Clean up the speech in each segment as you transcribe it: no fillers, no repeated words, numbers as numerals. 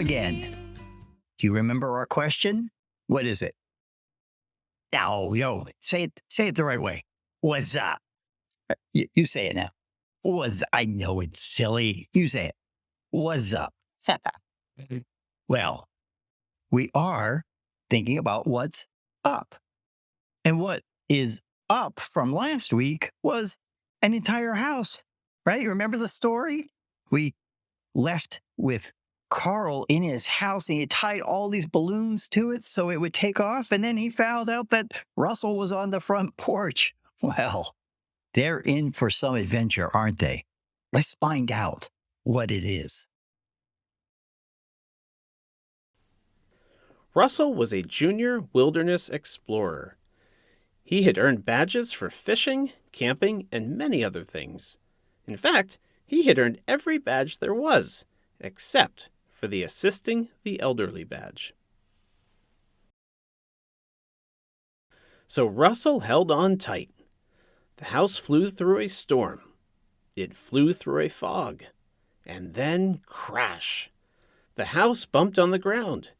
again. Do you remember our question? What is it? No, say it the right way. What's up? You say it now. I know it's silly. You say it. What's up? Well, we are thinking about what's up. And what is up from last week was an entire house, right? You remember the story? We left with Carl in his house and he had tied all these balloons to it so it would take off. And then he found out that Russell was on the front porch. Well, they're in for some adventure, aren't they? Let's find out what it is. Russell was a junior wilderness explorer. He had earned badges for fishing, camping, and many other things. In fact, he had earned every badge there was, except for the Assisting the Elderly badge. So Russell held on tight. The house flew through a storm. It flew through a fog. And then crash! The house bumped on the ground.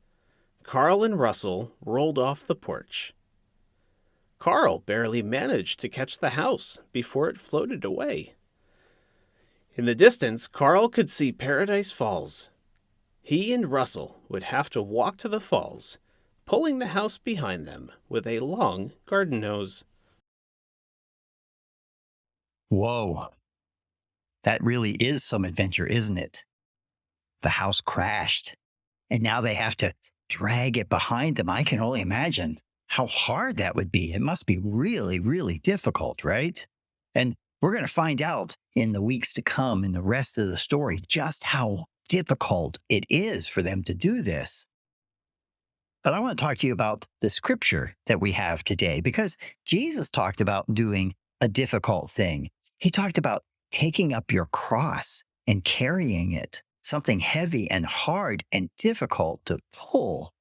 Carl and Russell rolled off the porch. Carl barely managed to catch the house before it floated away. In the distance, Carl could see Paradise Falls. He and Russell would have to walk to the falls, pulling the house behind them with a long garden hose. Whoa. That really is some adventure, isn't it? The house crashed, and now they have to drag it behind them. I can only imagine how hard that would be. It must be really, really difficult, right? And we're going to find out in the weeks to come in the rest of the story just how difficult it is for them to do this. But I want to talk to you about the scripture that we have today because Jesus talked about doing a difficult thing. He talked about taking up your cross and carrying it, something heavy and hard and difficult to pull.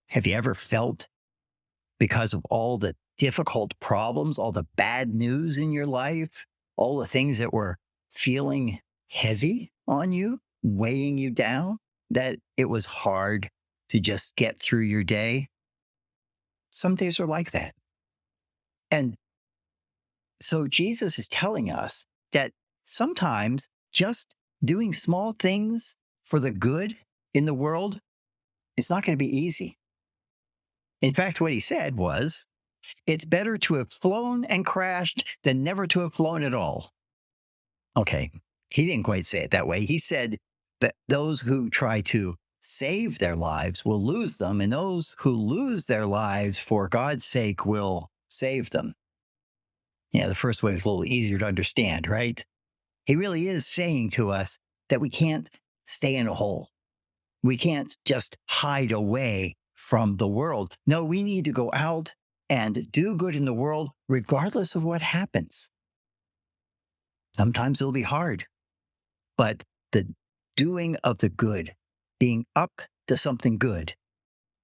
Have you ever felt, because of all the difficult problems, all the bad news in your life, all the things that were feeling heavy on you, weighing you down, that it was hard to just get through your day? Some days are like that. And so Jesus is telling us that sometimes just doing small things for the good in the world is not going to be easy. In fact, what he said was, it's better to have flown and crashed than never to have flown at all. Okay, he didn't quite say it that way. He said that those who try to save their lives will lose them, and those who lose their lives for God's sake will save them. Yeah, the first way is a little easier to understand, right? He really is saying to us that we can't stay in a hole. We can't just hide away from the world. No, we need to go out and do good in the world regardless of what happens. Sometimes it'll be hard, but the doing of the good, being up to something good,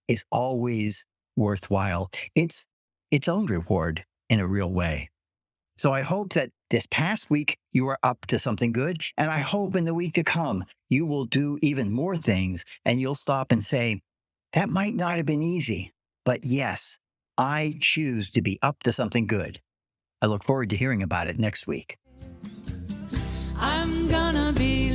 is always worthwhile. It's its own reward in a real way. So I hope that this past week you are up to something good. And I hope in the week to come, you will do even more things and you'll stop and say, that might not have been easy, but yes, I choose to be up to something good. I look forward to hearing about it next week. I'm gonna be